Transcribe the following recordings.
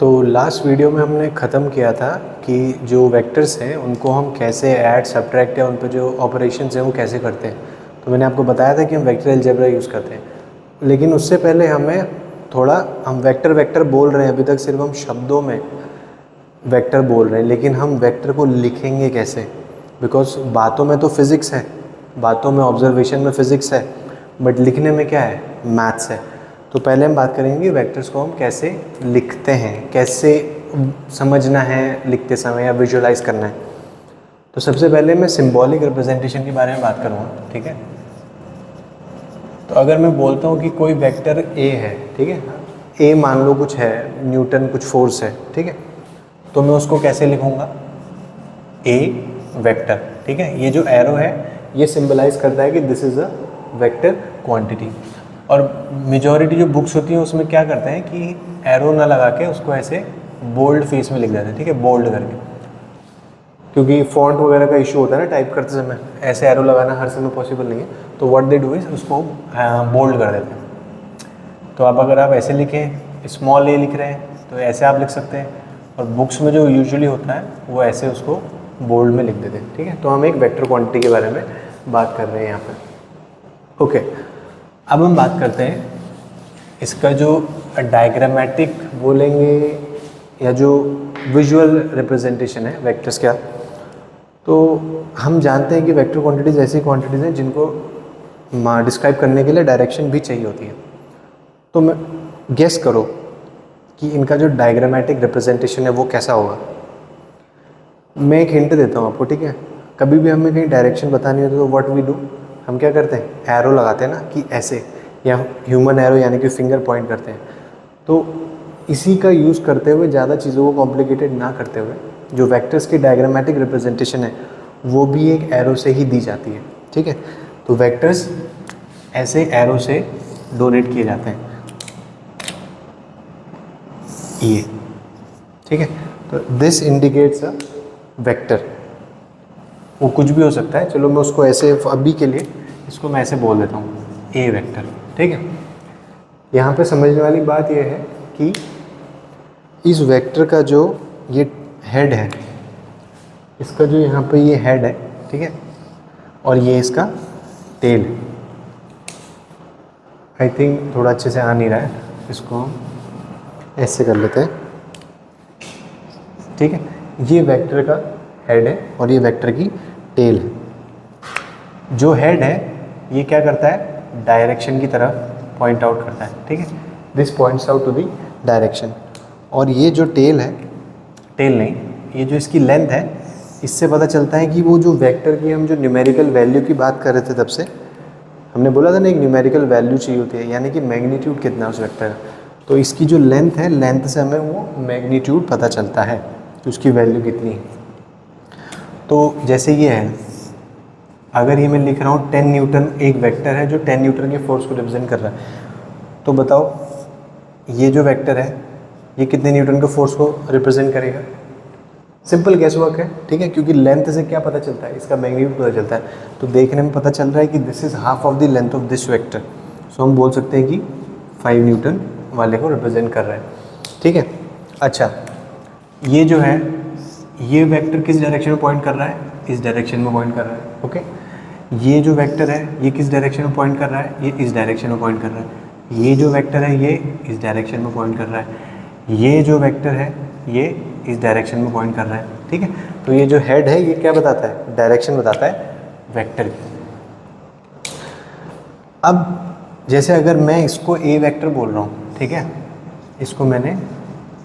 तो last video में हमने ख़त्म किया था कि जो वेक्टर्स हैं उनको हम कैसे ऐड सब्ट्रैक्ट या उन पर जो ऑपरेशंस हैं वो कैसे करते हैं। तो मैंने आपको बताया था कि हम वेक्टर अलजेब्रा यूज़ करते हैं, लेकिन उससे पहले हम वेक्टर वेक्टर बोल रहे हैं, अभी तक सिर्फ हम शब्दों में वेक्टर बोल रहे हैं, लेकिन हम वेक्टर को लिखेंगे कैसे? बिकॉज बातों में तो फिज़िक्स है, बातों में ऑब्जर्वेशन में फ़िज़िक्स है, बट लिखने में क्या है? मैथ्स है। तो पहले हम बात करेंगे वेक्टर्स को हम कैसे लिखते हैं, कैसे समझना है लिखते समय या विजुअलाइज करना है। तो सबसे पहले मैं सिंबॉलिक रिप्रेजेंटेशन के बारे में बात करूँगा, ठीक है। तो अगर मैं बोलता हूँ कि कोई वेक्टर ए है, ठीक है, ए मान लो कुछ है, न्यूटन कुछ फोर्स है, ठीक है, तो मैं उसको कैसे लिखूँगा? ए वेक्टर, ठीक है। ये जो एरो है ये सिंबलाइज करता है कि this is a vector quantity. और मेजॉरिटी जो बुक्स होती हैं उसमें क्या करते हैं कि एरो ना लगा के उसको ऐसे बोल्ड फेस में लिख देते हैं, ठीक है, बोल्ड करके, क्योंकि फॉन्ट वगैरह का इशू होता है ना टाइप करते समय, ऐसे एरो लगाना हर समय पॉसिबल नहीं है। तो व्हाट दे डू इज़ उसको बोल्ड कर देते हैं। तो अब अगर आप ऐसे लिखें, स्मॉल ए लिख रहे हैं तो ऐसे आप लिख सकते हैं, और बुक्स में जो यूजुअली होता है वो ऐसे उसको बोल्ड में लिख देते हैं, ठीक है। तो हम एक वेक्टर क्वांटिटी के बारे में बात कर रहे हैं यहाँ पर। ओके, अब हम बात करते हैं इसका जो डायग्रामेटिक बोलेंगे या जो विजुअल रिप्रेजेंटेशन है वेक्टर्स का। तो हम जानते हैं कि वेक्टर क्वांटिटीज़ ऐसी क्वांटिटीज़ हैं जिनको डिस्क्राइब करने के लिए डायरेक्शन भी चाहिए होती है। तो मैं गेस करो कि इनका जो डायग्रामेटिक रिप्रेजेंटेशन है वो कैसा होगा। मैं एक हिंट देता हूँ आपको, ठीक है। कभी भी हमें कहीं डायरेक्शन बतानी होती है तो व्हाट वी डू, हम क्या करते हैं? एरो लगाते हैं ना, कि ऐसे, या ह्यूमन एरो यानी कि फिंगर पॉइंट करते हैं। तो इसी का यूज़ करते हुए, ज़्यादा चीज़ों को कॉम्प्लिकेटेड ना करते हुए, जो वेक्टर्स की डायग्रामेटिक रिप्रेजेंटेशन है वो भी एक एरो से ही दी जाती है, ठीक है। तो वेक्टर्स ऐसे एरो से डोनेट किए जाते हैं, ये, ठीक है। तो दिस इंडिकेट्स अ वेक्टर। वो कुछ भी हो सकता है, चलो मैं उसको ऐसे अभी के लिए इसको मैं ऐसे बोल देता हूँ, ए वेक्टर, ठीक है। यहाँ पे समझने वाली बात यह है कि इस वेक्टर का जो ये हेड है, इसका जो यहाँ पे ये हेड है, ठीक है, और ये इसका टेल है। आई थिंक थोड़ा अच्छे से आ नहीं रहा है, इसको हम ऐसे कर लेते हैं, ठीक है। ये वेक्टर का हेड है और ये वेक्टर की टेल है। जो हेड है ये क्या करता है? डायरेक्शन की तरफ पॉइंट आउट करता है, ठीक है। This points out to the direction. और ये जो टेल है, टेल नहीं, ये जो इसकी लेंथ है, इससे पता चलता है कि वो जो वेक्टर की हम जो न्यूमेरिकल वैल्यू की बात कर रहे थे तब से, हमने बोला था ना एक न्यूमेरिकल वैल्यू चाहिए होती है, यानी कि मैग्नीट्यूड कितना है उस वेक्टर का। तो इसकी जो लेंथ है, लेंथ से हमें वो मैग्नीट्यूड पता चलता है कि उसकी वैल्यू कितनी है। तो जैसे ये है, अगर ये मैं लिख रहा हूँ 10 न्यूटन, एक वेक्टर है जो 10 न्यूटन के फोर्स को रिप्रेजेंट कर रहा है, तो बताओ ये जो वेक्टर है ये कितने न्यूटन के फोर्स को रिप्रेजेंट करेगा? सिंपल गैस वर्क है, ठीक है, क्योंकि लेंथ से क्या पता चलता है? इसका मैग्नीट्यूड पता चलता है। तो देखने में पता चल रहा है कि this is half of the length of this vector, so हम बोल सकते हैं कि 5 न्यूटन वाले को रिप्रेजेंट कर रहा है, ठीक है। अच्छा, ये जो है ये वेक्टर किस डायरेक्शन में पॉइंट कर रहा है? इस डायरेक्शन में पॉइंट कर रहा है, ओके। ये जो वेक्टर है ये किस डायरेक्शन में पॉइंट कर रहा है? ये इस डायरेक्शन में पॉइंट कर रहा है। ये जो वेक्टर है ये इस डायरेक्शन में पॉइंट कर रहा है। ये जो वेक्टर है ये इस डायरेक्शन में पॉइंट कर रहा है, ठीक है। तो ये जो हेड है ये क्या बताता है? डायरेक्शन बताता है वेक्टर की। अब जैसे अगर मैं इसको ए वेक्टर बोल रहा हूँ, ठीक है, इसको मैंने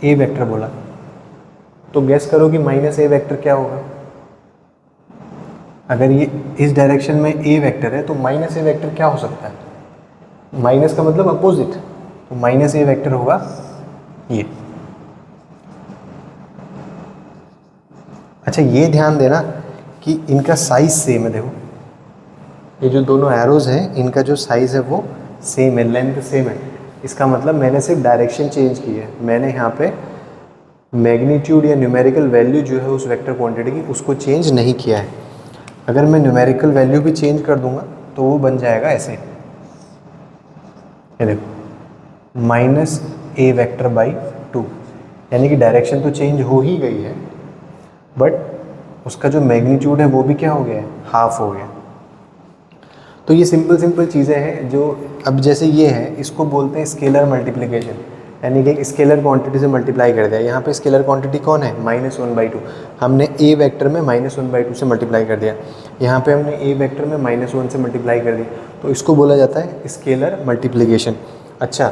ए वेक्टर बोला, तो गैस करो कि माइनस ए वेक्टर क्या होगा? अगर ये इस डायरेक्शन में ए वेक्टर है तो माइनस ए वेक्टर क्या हो सकता है? माइनस का मतलब अपोजिट, तो माइनस ए वेक्टर होगा ये। अच्छा, ये ध्यान देना कि इनका साइज सेम है। देखो ये जो दोनों एरोज हैं इनका जो साइज है वो सेम है, लेंथ सेम है। इसका मतलब मैंने सिर्फ डायरेक्शन चेंज की है, मैंने यहाँ पे मैग्नीट्यूड या न्यूमेरिकल वैल्यू जो है उस वेक्टर क्वांटिटी की उसको चेंज नहीं किया है। अगर मैं न्यूमेरिकल वैल्यू भी चेंज कर दूंगा तो वो बन जाएगा ऐसे, ये देखो, माइनस ए वेक्टर बाई 2, यानी कि डायरेक्शन तो चेंज हो ही गई है, बट उसका जो मैग्नीट्यूड है वो भी क्या हो गया है, हाफ हो गया। तो ये सिंपल चीज़ें हैं जो, अब जैसे ये है, इसको बोलते हैं स्केलर मल्टीप्लिकेशन, यानी कि एक स्केलर क्वांटिटी से मल्टीप्लाई कर दिया। यहाँ पे स्केलर क्वांटिटी कौन है, -1/2, हमने ए वेक्टर में -1/2 से मल्टीप्लाई कर दिया, यहाँ पे हमने ए वेक्टर में -1 से मल्टीप्लाई कर दिया, तो इसको बोला जाता है स्केलर मल्टीप्लिकेशन। अच्छा,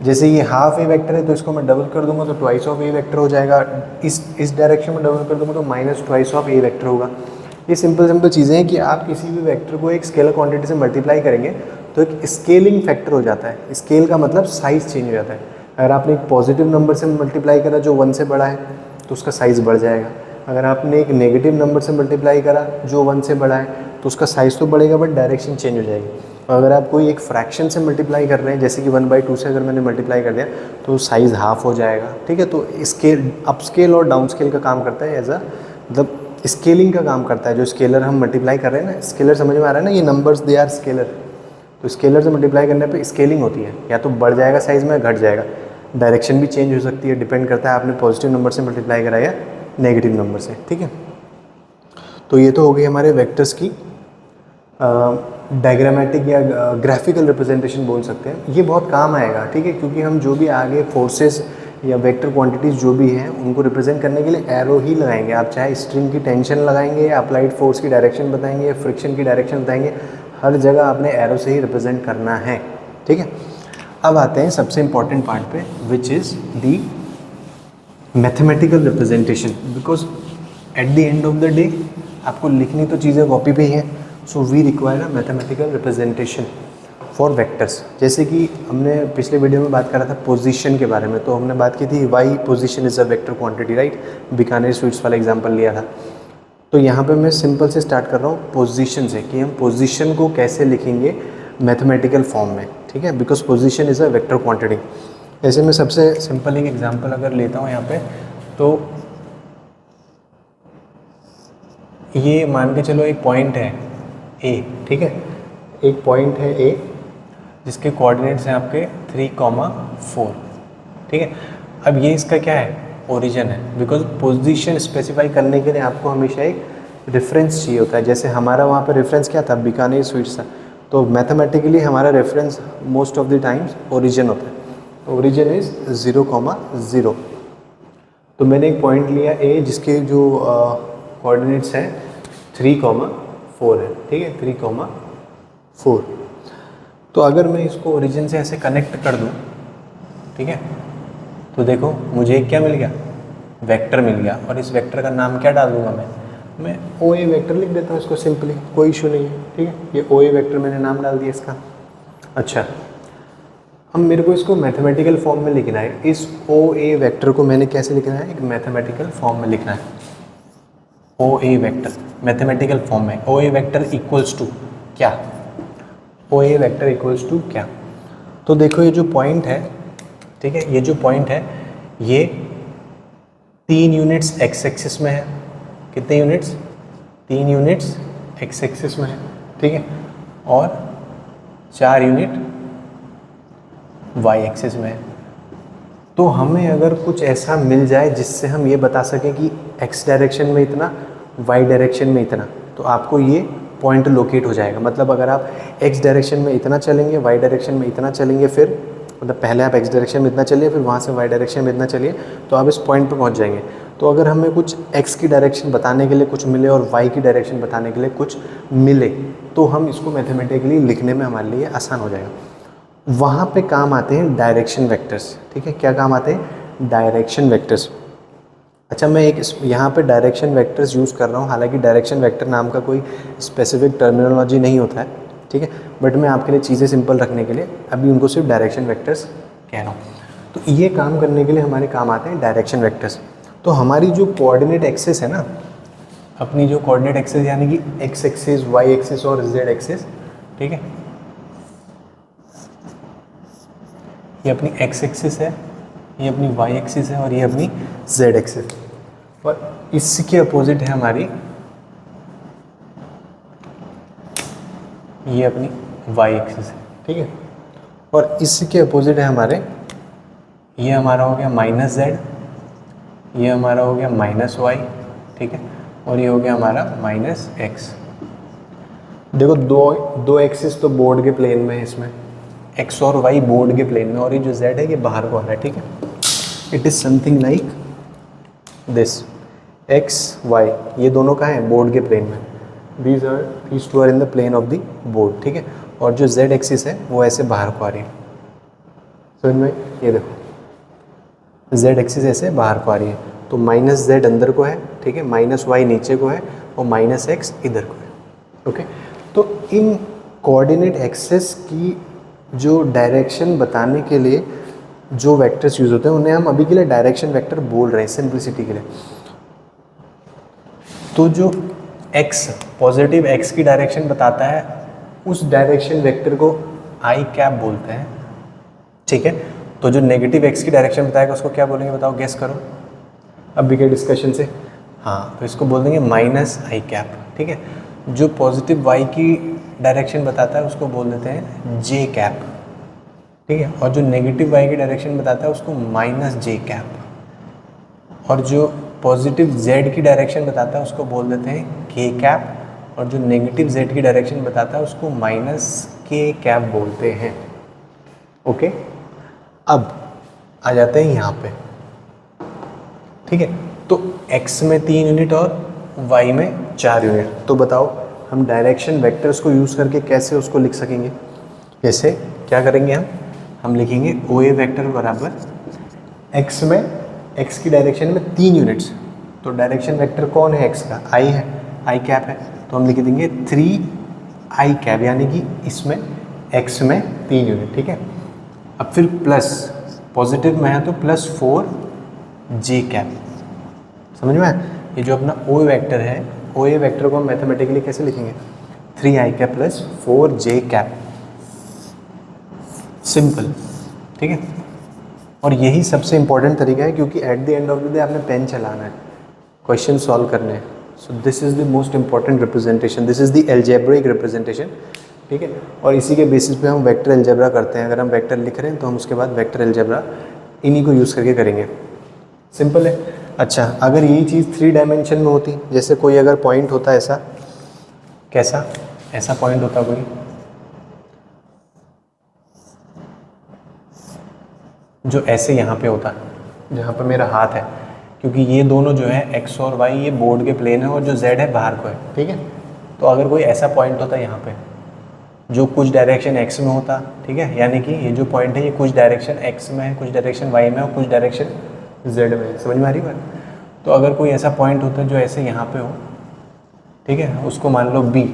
जैसे ये हाफ ए वेक्टर है तो इसको मैं डबल कर दूंगा तो ट्वाइस ऑफ ए वेक्टर हो जाएगा, इस डायरेक्शन में डबल कर दूंगा तो -2 ऑफ ए वेक्टर होगा। ये सिंपल चीज़ें हैं कि आप किसी भी वेक्टर को एक स्केलर क्वांटिटी से मल्टीप्लाई करेंगे तो एक स्केलिंग फैक्टर हो जाता है। स्केल का मतलब साइज़ चेंज हो जाता है। अगर आपने एक पॉजिटिव नंबर से मल्टीप्लाई करा जो 1 से बड़ा है तो उसका साइज़ बढ़ जाएगा। अगर आपने एक नेगेटिव नंबर से मल्टीप्लाई करा जो 1 से बड़ा है तो उसका साइज़ तो बढ़ेगा बट डायरेक्शन चेंज हो जाएगी। और अगर आप कोई एक फ्रैक्शन से मल्टीप्लाई कर रहे हैं, जैसे कि 1/2 से अगर मैंने मल्टीप्लाई कर दिया तो साइज़ हाफ हो जाएगा। ठीक है, तो स्केल अप स्केल और डाउन स्केल का काम करता है, एज अ मतलब स्केलिंग का काम करता है। जो स्केलर हम मल्टीप्लाई कर रहे हैं ना, स्केलर समझ में आ रहा है ना, ये नंबर्स दे आर स्केलर, तो स्केलर से मल्टीप्लाई करने पे स्केलिंग होती है, या तो बढ़ जाएगा साइज़ में, घट जाएगा, डायरेक्शन भी चेंज हो सकती है, डिपेंड करता है आपने पॉजिटिव नंबर से मल्टीप्लाई करा या नेगेटिव नंबर से। ठीक है, तो ये तो हो गई हमारे वेक्टर्स की डायग्रामेटिक या ग्राफिकल रिप्रेजेंटेशन बोल सकते हैं। ये बहुत काम आएगा, ठीक है, क्योंकि हम जो भी आगे फोर्सेस या वेक्टर क्वांटिटीज़ जो भी हैं उनको रिप्रेजेंट करने के लिए एरो ही लगाएंगे। आप चाहे स्ट्रिंग की टेंशन लगाएंगे या अप्लाइड फोर्स की डायरेक्शन बताएंगे या फ्रिक्शन की डायरेक्शन बताएंगे, हर जगह आपने एरो से ही रिप्रेजेंट करना है। ठीक है, अब आते हैं सबसे इंपॉर्टेंट पार्ट पे, which is the mathematical representation. Because at the end of the day आपको लिखनी तो चीज़ें कॉपी पे ही हैं, so we require a mathematical representation for vectors. जैसे कि हमने पिछले वीडियो में बात करा था पोजीशन के बारे में, तो हमने बात की थी why position is a vector quantity, right, Bikaner sweets वाला एग्जांपल लिया था। तो यहाँ पे मैं सिंपल से स्टार्ट कर रहा हूँ पोजीशन से, कि हम पोजीशन को कैसे लिखेंगे मैथमेटिकल फॉर्म में। ठीक है, because position is a vector quantity. ऐसे में सबसे सिंपल एक एग्जांपल अगर लेता हूँ यहाँ पे, तो ये मान के चलो एक पॉइंट है ए, ठीक है, एक पॉइंट है ए जिसके कोऑर्डिनेट्स हैं आपके 3,4। ठीक है, अब ये इसका क्या है, ओरिजिन है। बिकॉज पोजीशन स्पेसिफाई करने के लिए आपको हमेशा एक रेफरेंस चाहिए होता है। जैसे हमारा वहाँ पे रेफरेंस क्या था, बीकानेर स्वीट्स था, तो मैथमेटिकली हमारा reference most of the times origin होता है। Origin is 0,0। तो मैंने एक पॉइंट लिया ए जिसके जो कोऑर्डिनेट्स हैं 3,4 है। ठीक है, 3,4। तो अगर मैं इसको ओरिजिन से ऐसे कनेक्ट कर दूं, ठीक है, तो देखो मुझे क्या मिल गया, वेक्टर मिल गया। और इस वेक्टर का नाम क्या डाल दूंगा मैं ओ ए वेक्टर लिख देता हूँ इसको सिंपली, कोई इशू नहीं है। ठीक है, ये ओ ए वेक्टर मैंने नाम डाल दिया इसका। अच्छा, अब मेरे को इसको मैथमेटिकल फॉर्म में लिखना है। इस ओ ए वेक्टर को मैंने कैसे लिखना है, एक मैथमेटिकल फॉर्म में लिखना है। ओ ए वेक्टर मैथमेटिकल फॉर्म में, ओ ए वेक्टर इक्वल्स टू क्या, ओ ए वेक्टर इक्वल्स टू क्या। तो देखो ये जो पॉइंट है, ठीक है, ये जो पॉइंट है ये 3 यूनिट्स एक्स एक्सिस में है। कितने यूनिट्स, 3 यूनिट्स एक्स एक्सिस में है। ठीक है, और 4 यूनिट वाई एक्सिस में है। तो हमें अगर कुछ ऐसा मिल जाए जिससे हम ये बता सकें कि एक्स डायरेक्शन में इतना, वाई डायरेक्शन में इतना, तो आपको ये पॉइंट लोकेट हो जाएगा। मतलब अगर आप एक्स डायरेक्शन में इतना चलेंगे, वाई डायरेक्शन में इतना चलेंगे, फिर मतलब पहले आप एक्स डायरेक्शन में इतना चलिए, फिर वहाँ से वाई डायरेक्शन में इतना चलिए, तो आप इस पॉइंट पर पहुँच जाएंगे। तो अगर हमें कुछ एक्स की डायरेक्शन बताने के लिए कुछ मिले और वाई की डायरेक्शन बताने के लिए कुछ मिले, तो हम इसको मैथमेटिकली लिखने में हमारे लिए आसान हो जाएगा। वहाँ पे काम आते हैं डायरेक्शन वेक्टर्स। ठीक है, क्या काम आते हैं, डायरेक्शन वेक्टर्स। अच्छा, मैं एक यहाँ पे डायरेक्शन वेक्टर्स यूज़ कर रहा हूँ, हालांकि डायरेक्शन वेक्टर नाम का कोई स्पेसिफिक टर्मिनोलॉजी नहीं होता है। ठीक है, बट मैं आपके लिए चीज़ें सिंपल रखने के लिए अभी उनको सिर्फ डायरेक्शन वेक्टर्स कह रहा हूँ। तो ये काम करने के लिए हमारे काम आते हैं डायरेक्शन वेक्टर्स। तो हमारी जो कोऑर्डिनेट एक्सिस है ना, अपनी जो कोऑर्डिनेट एक्सिस यानी कि एक्स एक्सिस, वाई एक्सिस और जेड एक्सिस, ठीक है, ये अपनी एक्स एक्सिस है, ये अपनी वाई एक्सिस है और ये अपनी जेड एक्सिस। और इसके अपोजिट है हमारी ये अपनी वाई एक्सिस है। ठीक है, और इसके अपोजिट है हमारे, ये हमारा हो गया -z ये हमारा हो गया -y, ठीक है, और ये हो गया हमारा -x। देखो दो एक्सिस तो बोर्ड के प्लेन में है, इसमें x और y बोर्ड के प्लेन में, और ये जो z है ये बाहर को आ रहा है, ठीक है। It is something like this, x y ये दोनों कहाँ हैं, बोर्ड के प्लेन में। these two are in the plane of the board, ठीक है। और जो z एक्सिस है वो ऐसे बाहर को आ रही है, समझ में, ये देखो z एक्सिस ऐसे बाहर को आ रही है, तो -z अंदर को है, ठीक है, -y नीचे को है और -x इधर को है, ओके। तो इन कोऑर्डिनेट एक्सिस की जो डायरेक्शन बताने के लिए जो वेक्टर्स यूज़ होते हैं उन्हें हम अभी के लिए डायरेक्शन वेक्टर बोल रहे हैं सिंप्लिसिटी के लिए। तो जो x पॉजिटिव x की डायरेक्शन बताता है उस डायरेक्शन वेक्टर को आई कैप बोलते हैं, ठीक है। तो जो नेगेटिव x की डायरेक्शन बताएगा उसको क्या बोलेंगे, बताओ, गेस करो अभी के डिस्कशन से। हाँ, तो इसको बोल देंगे -i कैप, ठीक है। जो पॉजिटिव y की डायरेक्शन बताता है उसको बोल देते हैं j कैप, ठीक है। और जो नेगेटिव y की डायरेक्शन बताता है उसको -j कैप। और जो पॉजिटिव z की डायरेक्शन बताता है उसको बोल देते हैं k कैप। और जो नेगेटिव z की डायरेक्शन बताता है उसको -k कैप बोलते हैं, ओके। अब आ जाते हैं यहाँ पे, ठीक है। तो x में 3 यूनिट और y में 4 यूनिट। तो बताओ हम डायरेक्शन वेक्टर्स को यूज़ करके कैसे उसको लिख सकेंगे। जैसे क्या करेंगे, हम लिखेंगे OA वेक्टर बराबर x में, x की डायरेक्शन में 3 यूनिट्स। तो डायरेक्शन वेक्टर कौन है, x का i है, i कैप है, तो हम लिख देंगे 3i कैप, यानी कि इसमें x में 3 यूनिट, ठीक है। अब फिर प्लस, पॉजिटिव में है तो +4j कैप, समझ में आया। ये जो अपना ओ वेक्टर है, ओ ए वेक्टर को हम मैथमेटिकली कैसे लिखेंगे, 3i cap plus 4j cap, simple, ठीक है। और यही सबसे इंपॉर्टेंट तरीका है, क्योंकि eight the end of the day आपने पेन चलाना है, क्वेश्चन सॉल्व करने हैं। So this is the most important representation, this is the algebraic representation, ठीक है। और इसी के बेसिस पे हम वेक्टर अलजेब्रा करते हैं। अगर हम वेक्टर लिख रहे हैं तो हम उसके बाद वेक्टर अलजेब्रा इन्हीं को यूज़ करके करेंगे, सिंपल है। अच्छा, अगर यही चीज़ 3 डायमेंशन में होती, जैसे कोई अगर पॉइंट होता है ऐसा, कैसा, ऐसा पॉइंट होता कोई, जो ऐसे यहाँ पे होता, जहाँ पे मेरा हाथ है, क्योंकि ये दोनों जो है x और y ये बोर्ड के प्लेन है और जो z है बाहर को है, ठीक है। तो अगर कोई ऐसा पॉइंट होता यहाँ पे जो कुछ डायरेक्शन x में होता, ठीक है, यानी कि ये जो पॉइंट है ये कुछ डायरेक्शन x में है, कुछ डायरेक्शन y में और कुछ डायरेक्शन z में है, समझ में आ रही बात। तो अगर कोई ऐसा पॉइंट होता है जो ऐसे यहाँ पे हो, ठीक है, उसको मान लो b,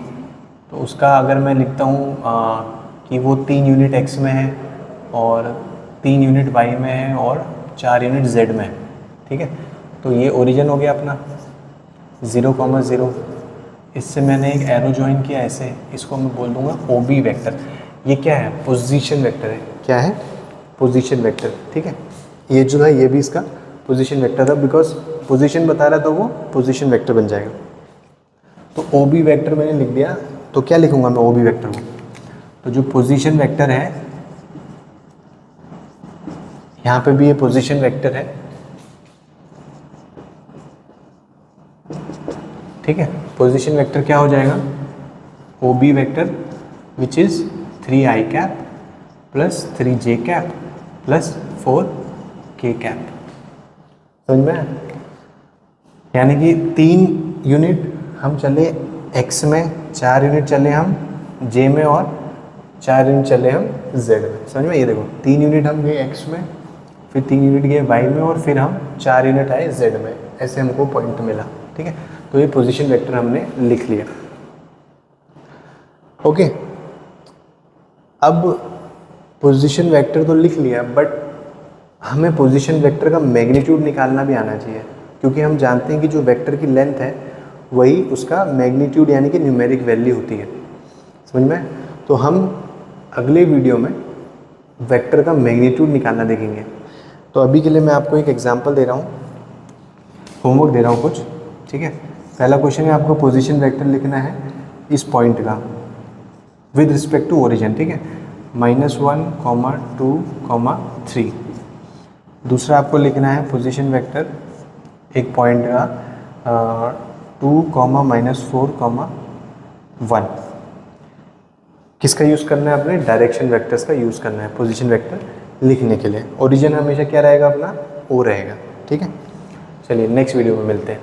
तो उसका अगर मैं लिखता हूँ कि वो 3 यूनिट x में है और 3 यूनिट y में है और 4 यूनिट z में है, ठीक है। तो ये ओरिजिन हो गया अपना 0,0, इससे मैंने एक एरो ज्वाइन किया ऐसे, इसको मैं बोल दूंगा OB वेक्टर। ये क्या है, पोजीशन वेक्टर है, क्या है, पोजीशन वेक्टर, ठीक है। ये जो है ये भी इसका पोजीशन वेक्टर है, बिकॉज पोजीशन बता रहा तो वो पोजीशन वेक्टर बन जाएगा। तो OB वेक्टर मैंने लिख दिया, तो क्या लिखूंगा मैं OB वेक्टर को, तो जो पोजीशन वेक्टर है यहाँ पे भी ये पोजीशन वेक्टर है, ठीक है। पोजीशन वेक्टर क्या हो जाएगा, OB vector which is 3i cap plus 3j cap plus 4k cap, समझ में। यानी कि 3 यूनिट हम चले x में, 4 यूनिट चले हम j में और 4 यूनिट चले हम z में, समझ में। ये देखो 3 यूनिट हम गए x में, फिर 3 यूनिट गए y में और फिर हम 4 यूनिट आए z में, ऐसे हमको पॉइंट मिला, ठीक है। तो ये पोजीशन वेक्टर हमने लिख लिया, ओके। अब पोजीशन वेक्टर तो लिख लिया, बट हमें पोजीशन वेक्टर का मैग्नीट्यूड निकालना भी आना चाहिए, क्योंकि हम जानते हैं कि जो वेक्टर की लेंथ है वही उसका मैग्नीट्यूड यानी कि न्यूमेरिक वैल्यू होती है, समझ में। तो हम अगले वीडियो में वेक्टर का मैग्नीट्यूड निकालना देखेंगे। तो अभी के लिए मैं आपको एक एग्जांपल दे रहा हूँ, होमवर्क दे रहा हूँ कुछ, ठीक है। पहला क्वेश्चन है, आपको पोजीशन वेक्टर लिखना है इस पॉइंट का विद रिस्पेक्ट टू ओरिजिन, ठीक है, -1, 2, 3। दूसरा आपको लिखना है पोजीशन वेक्टर एक पॉइंट का 2, -4, 1 किसका यूज़ करना है? अपने डायरेक्शन वेक्टर्स का यूज़ करना है पोजीशन वेक्टर लिखने के लिए। ओरिजिन हमेशा क्या रहेगा? अपना O रहेगा। ठीक है, चलिए नेक्स्ट वीडियो में मिलते हैं।